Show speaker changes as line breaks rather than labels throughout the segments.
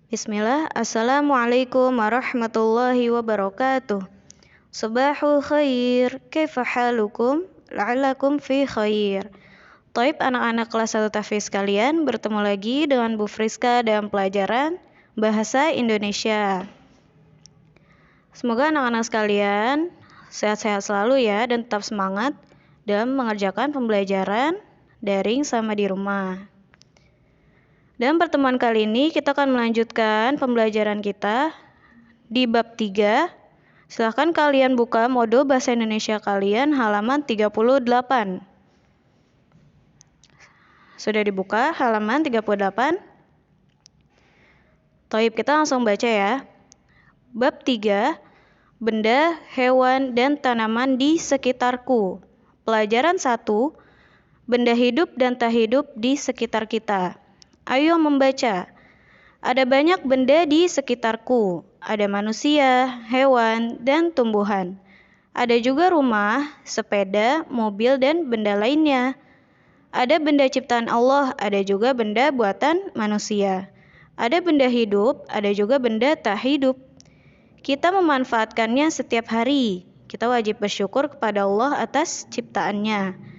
Bismillah, Assalamualaikum warahmatullahi wabarakatuh. Subahul khair, kaifa halukum? La'allakum fi khair. Taib anak-anak kelas 1 tahfiz sekalian, bertemu lagi dengan Bu Friska dalam pelajaran Bahasa Indonesia. Semoga anak-anak sekalian sehat-sehat selalu ya dan tetap semangat dalam mengerjakan pembelajaran daring sama di rumah. Dalam pertemuan kali ini kita akan melanjutkan pembelajaran kita di bab 3. Silahkan kalian buka modul Bahasa Indonesia kalian halaman 38. Sudah dibuka halaman 38? Toib, kita langsung baca ya. Bab 3, benda, hewan, dan tanaman di sekitarku. Pelajaran 1, benda hidup dan tak hidup di sekitar kita. Ayo membaca. Ada banyak benda di sekitarku. Ada manusia, hewan, dan tumbuhan. Ada juga rumah, sepeda, mobil, dan benda lainnya. Ada benda ciptaan Allah, ada juga benda buatan manusia. Ada benda hidup, ada juga benda tak hidup. Kita memanfaatkannya setiap hari. Kita wajib bersyukur kepada Allah atas ciptaannya.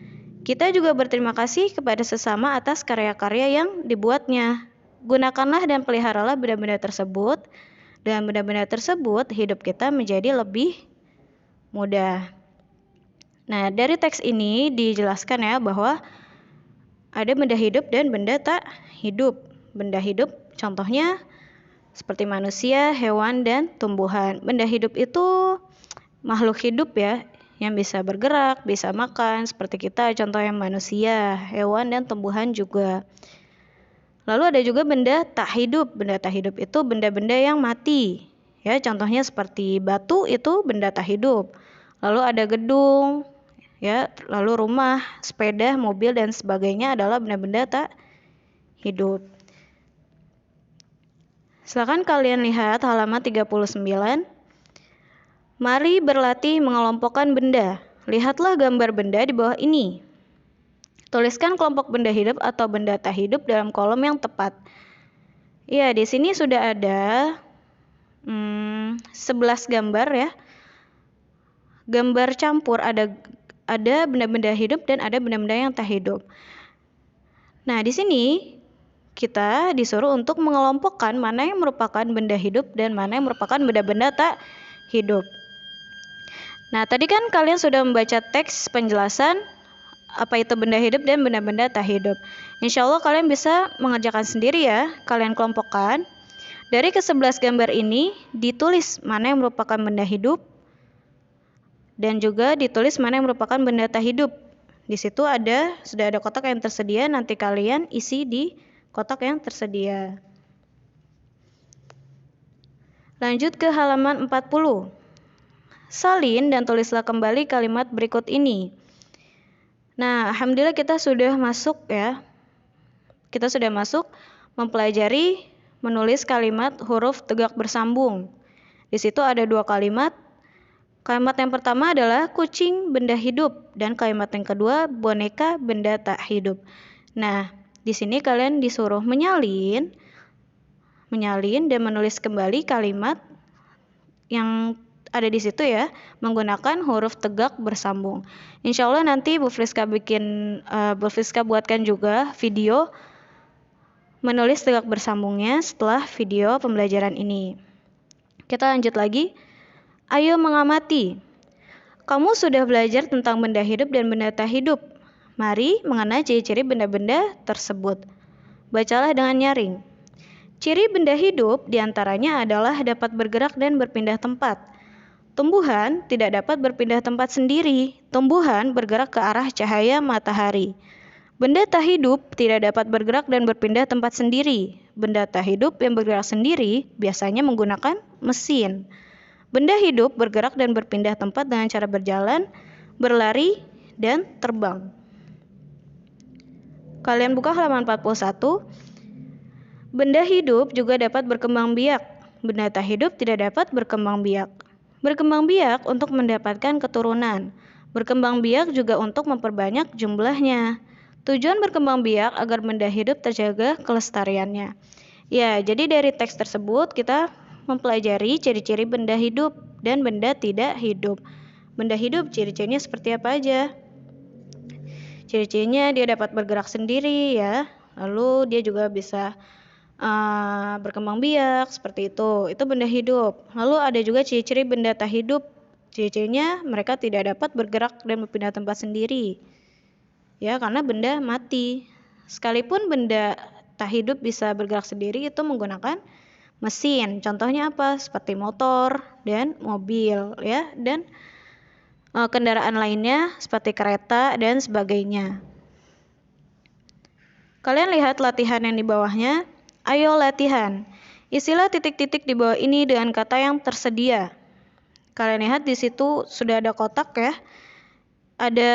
Kita juga berterima kasih kepada sesama atas karya-karya yang dibuatnya. Gunakanlah dan peliharalah benda-benda tersebut. Dengan benda-benda tersebut, hidup kita menjadi lebih mudah. Nah, dari teks ini dijelaskan ya bahwa ada benda hidup dan benda tak hidup. Benda hidup contohnya seperti manusia, hewan, dan tumbuhan. Benda hidup itu makhluk hidup ya, yang bisa bergerak, bisa makan, seperti kita, contohnya manusia, hewan, dan tumbuhan juga. Lalu ada juga benda tak hidup. Benda tak hidup itu benda-benda yang mati. Ya, contohnya seperti batu itu benda tak hidup. Lalu ada gedung, ya, lalu rumah, sepeda, mobil, dan sebagainya adalah benda-benda tak hidup. Silakan kalian lihat halaman 39. Mari berlatih mengelompokkan benda. Lihatlah gambar benda di bawah ini. Tuliskan kelompok benda hidup atau benda tak hidup dalam kolom yang tepat. Ya, di sini sudah ada 11 gambar ya. Gambar campur, ada benda-benda hidup dan ada benda-benda yang tak hidup. Nah, di sini kita disuruh untuk mengelompokkan mana yang merupakan benda hidup dan mana yang merupakan benda-benda tak hidup. Nah, tadi kan kalian sudah membaca teks penjelasan apa itu benda hidup dan benda-benda tak hidup. Insya Allah kalian bisa mengerjakan sendiri ya. Kalian kelompokkan. Dari ke-11 gambar ini ditulis mana yang merupakan benda hidup dan juga ditulis mana yang merupakan benda tak hidup. Di situ sudah ada kotak yang tersedia, nanti kalian isi di kotak yang tersedia. Lanjut ke halaman 40. Salin dan tulislah kembali kalimat berikut ini. Nah, alhamdulillah kita sudah masuk ya. Kita sudah masuk mempelajari menulis kalimat huruf tegak bersambung. Di situ ada 2 kalimat. Kalimat yang pertama adalah kucing benda hidup dan kalimat yang kedua boneka benda tak hidup. Nah, di sini kalian disuruh menyalin dan menulis kembali kalimat yang ada di situ ya, menggunakan huruf tegak bersambung. Insya Allah nanti Bu Friska buatkan juga video menulis tegak bersambungnya setelah video pembelajaran ini. Kita lanjut lagi. Ayo mengamati. Kamu sudah belajar tentang benda hidup dan benda tak hidup. Mari mengenal ciri-ciri benda-benda tersebut. Bacalah dengan nyaring. Ciri benda hidup diantaranya adalah dapat bergerak dan berpindah tempat. Tumbuhan tidak dapat berpindah tempat sendiri. Tumbuhan bergerak ke arah cahaya matahari. Benda tak hidup tidak dapat bergerak dan berpindah tempat sendiri. Benda tak hidup yang bergerak sendiri biasanya menggunakan mesin. Benda hidup bergerak dan berpindah tempat dengan cara berjalan, berlari, dan terbang. Kalian buka halaman 41. Benda hidup juga dapat berkembang biak. Benda tak hidup tidak dapat berkembang biak. Berkembang biak untuk mendapatkan keturunan. Berkembang biak juga untuk memperbanyak jumlahnya. Tujuan berkembang biak agar benda hidup terjaga kelestariannya. Ya, jadi dari teks tersebut kita mempelajari ciri-ciri benda hidup dan benda tidak hidup. Benda hidup ciri-cirinya seperti apa aja? Ciri-cirinya dia dapat bergerak sendiri ya. Lalu dia juga bisa berkembang biak seperti itu. Itu benda hidup. Lalu ada juga ciri-ciri benda tak hidup. Ciri-cirinya mereka tidak dapat bergerak dan berpindah tempat sendiri. Ya, karena benda mati. Sekalipun benda tak hidup bisa bergerak sendiri itu menggunakan mesin. Contohnya apa? Seperti motor dan mobil ya, dan kendaraan lainnya seperti kereta dan sebagainya. Kalian lihat latihan yang di bawahnya. Ayo latihan. Isilah titik-titik di bawah ini dengan kata yang tersedia. Kalian lihat di situ sudah ada kotak ya. Ada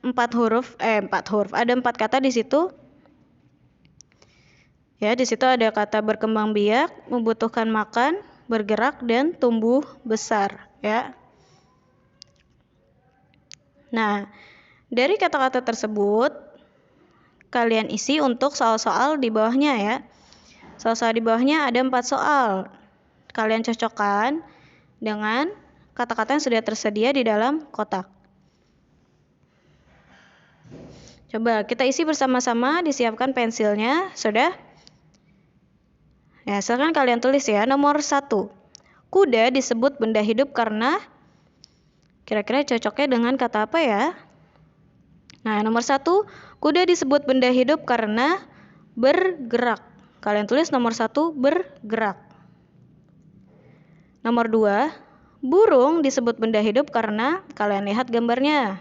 4 huruf. Ada 4 kata di situ. Ya, di situ ada kata berkembang biak, membutuhkan makan, bergerak, dan tumbuh besar. Ya. Nah, dari kata-kata tersebut, kalian isi untuk soal-soal di bawahnya ya. Soal-soal di bawahnya ada 4 soal. Kalian cocokkan dengan kata-kata yang sudah tersedia di dalam kotak. Coba kita isi bersama-sama, disiapkan pensilnya, sudah? Ya, silakan kalian tulis ya. Nomor 1. Kuda disebut benda hidup karena kira-kira cocoknya dengan kata apa ya? Nah, nomor 1. Kuda disebut benda hidup karena bergerak. Kalian tulis nomor 1, bergerak. Nomor 2. Burung disebut benda hidup karena kalian lihat gambarnya.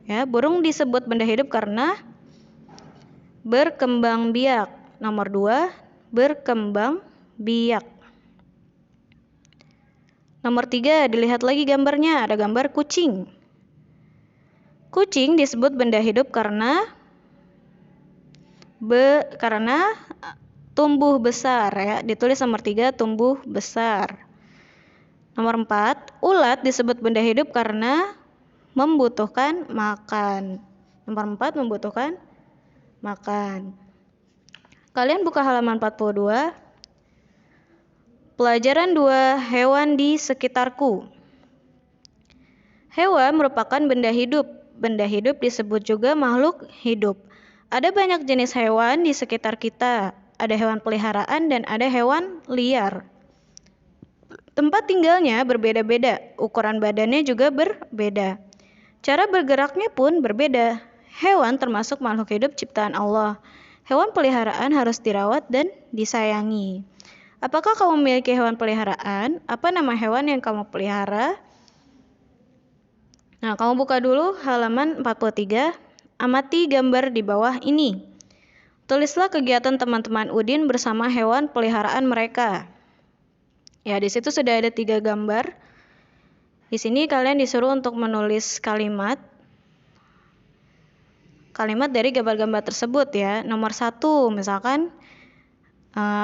Ya, burung disebut benda hidup karena berkembang biak. Nomor 2. Berkembang biak. Nomor 3, dilihat lagi gambarnya, ada gambar kucing. Kucing disebut benda hidup karena tumbuh besar ya, ditulis nomor 3, tumbuh besar. Nomor 4, ulat disebut benda hidup karena membutuhkan makan. Nomor 4, membutuhkan makan. Kalian buka halaman 42. Pelajaran 2, hewan di sekitarku. Hewan merupakan benda hidup. Benda hidup disebut juga makhluk hidup. Ada banyak jenis hewan di sekitar kita. Ada hewan peliharaan dan ada hewan liar. Tempat tinggalnya berbeda-beda, ukuran badannya juga berbeda. Cara bergeraknya pun berbeda. Hewan termasuk makhluk hidup ciptaan Allah. Hewan peliharaan harus dirawat dan disayangi. Apakah kamu memiliki hewan peliharaan? Apa nama hewan yang kamu pelihara? Nah, kamu buka dulu halaman 43. Amati gambar di bawah ini. Tulislah kegiatan teman-teman Udin bersama hewan peliharaan mereka. Ya, di situ sudah ada 3 gambar. Di sini kalian disuruh untuk menulis kalimat dari gambar-gambar tersebut ya. Nomor 1, misalkan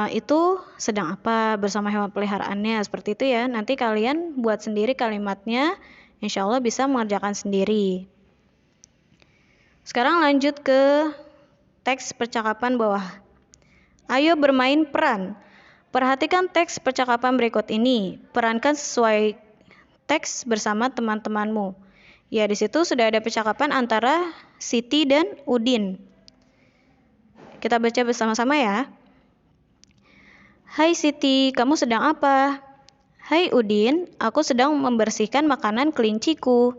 itu sedang apa bersama hewan peliharaannya, seperti itu ya. Nanti kalian buat sendiri kalimatnya, insya Allah bisa mengerjakan sendiri. Sekarang lanjut ke teks percakapan bawah. Ayo bermain peran. Perhatikan teks percakapan berikut ini. Perankan sesuai teks bersama teman-temanmu. Ya, di situ sudah ada percakapan antara Siti dan Udin. Kita baca bersama-sama ya. Hai Siti, kamu sedang apa? Hai Udin, aku sedang membersihkan makanan kelinciku.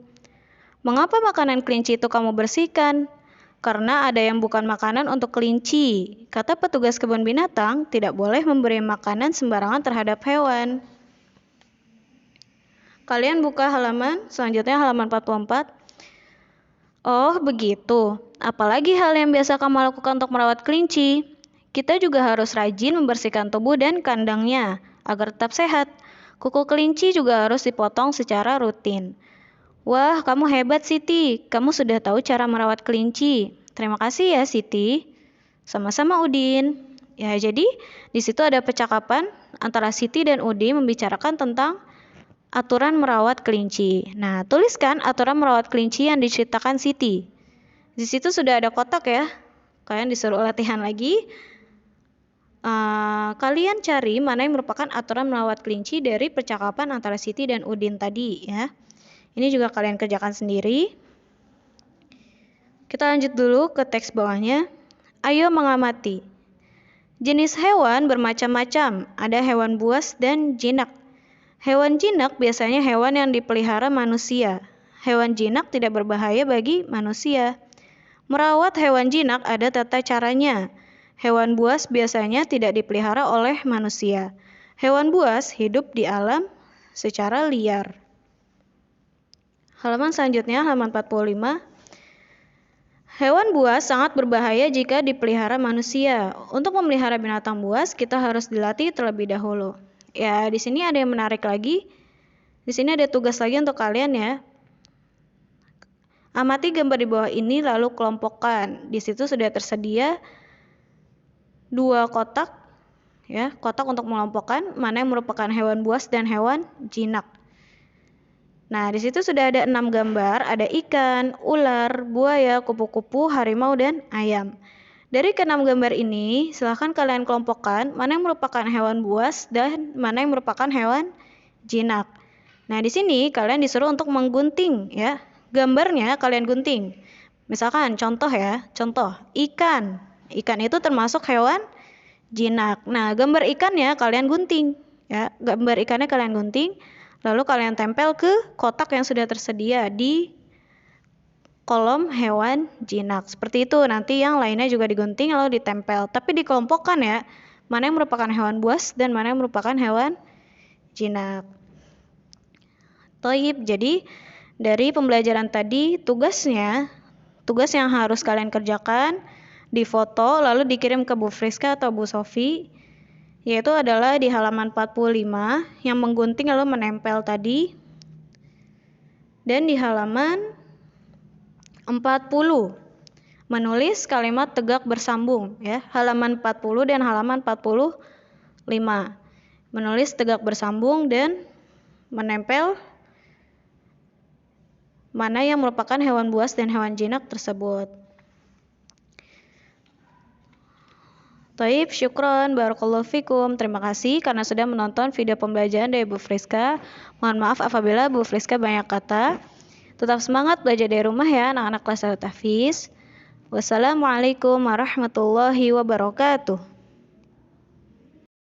Mengapa makanan kelinci itu kamu bersihkan? Karena ada yang bukan makanan untuk kelinci. Kata petugas kebun binatang, tidak boleh memberi makanan sembarangan terhadap hewan. Kalian buka selanjutnya halaman 44. Oh, begitu. Apalagi hal yang biasa kamu lakukan untuk merawat kelinci? Kita juga harus rajin membersihkan tubuh dan kandangnya agar tetap sehat. Kuku kelinci juga harus dipotong secara rutin. Wah, kamu hebat Siti. Kamu sudah tahu cara merawat kelinci. Terima kasih ya Siti. Sama-sama Udin. Ya, jadi di situ ada percakapan antara Siti dan Udin membicarakan tentang aturan merawat kelinci. Nah, tuliskan aturan merawat kelinci yang diceritakan Siti. Di situ sudah ada kotak ya. Kalian disuruh latihan lagi. kalian cari mana yang merupakan aturan melawat kelinci dari percakapan antara Siti dan Udin tadi ya. Ini juga kalian kerjakan sendiri. Kita lanjut dulu ke teks bawahnya. Ayo mengamati. Jenis hewan bermacam-macam, ada hewan buas dan jinak. Hewan jinak biasanya hewan yang dipelihara manusia. Hewan jinak tidak berbahaya bagi manusia. Merawat hewan jinak ada tata caranya. Hewan buas biasanya tidak dipelihara oleh manusia. Hewan buas hidup di alam secara liar. Halaman selanjutnya, halaman 45. Hewan buas sangat berbahaya jika dipelihara manusia. Untuk memelihara binatang buas, kita harus dilatih terlebih dahulu. Ya, di sini ada yang menarik lagi. Di sini ada tugas lagi untuk kalian ya. Amati gambar di bawah ini lalu kelompokkan. Di situ sudah tersedia 2 kotak ya, kotak untuk mengelompokkan mana yang merupakan hewan buas dan hewan jinak. Nah, di situ sudah ada 6 gambar, ada ikan, ular, buaya, kupu-kupu, harimau dan ayam. Dari ke-6 gambar ini, silahkan kalian kelompokkan mana yang merupakan hewan buas dan mana yang merupakan hewan jinak. Nah, di sini kalian disuruh untuk menggunting ya. Gambarnya kalian gunting. Misalkan contoh ya, contoh ikan. Ikan itu termasuk hewan jinak. Nah, gambar ikannya kalian gunting ya. Gambar ikannya kalian gunting, lalu kalian tempel ke kotak yang sudah tersedia di kolom hewan jinak. Seperti itu, nanti yang lainnya juga digunting lalu ditempel, tapi dikelompokkan ya. Mana yang merupakan hewan buas dan mana yang merupakan hewan jinak. Toib, jadi dari pembelajaran tadi tugas yang harus kalian kerjakan difoto lalu dikirim ke Bu Friska atau Bu Sofi, yaitu adalah di halaman 45 yang menggunting lalu menempel tadi, dan di halaman 40 menulis kalimat tegak bersambung ya, halaman 40 dan halaman 45 menulis tegak bersambung dan menempel mana yang merupakan hewan buas dan hewan jinak tersebut. Taib, syukron, barakallahu fikum. Terima kasih karena sudah menonton video pembelajaran dari Bu Friska. Mohon maaf apabila Bu Friska banyak kata. Tetap semangat belajar dari rumah ya anak-anak kelas 1 tahfiz. Wassalamualaikum warahmatullahi wabarakatuh.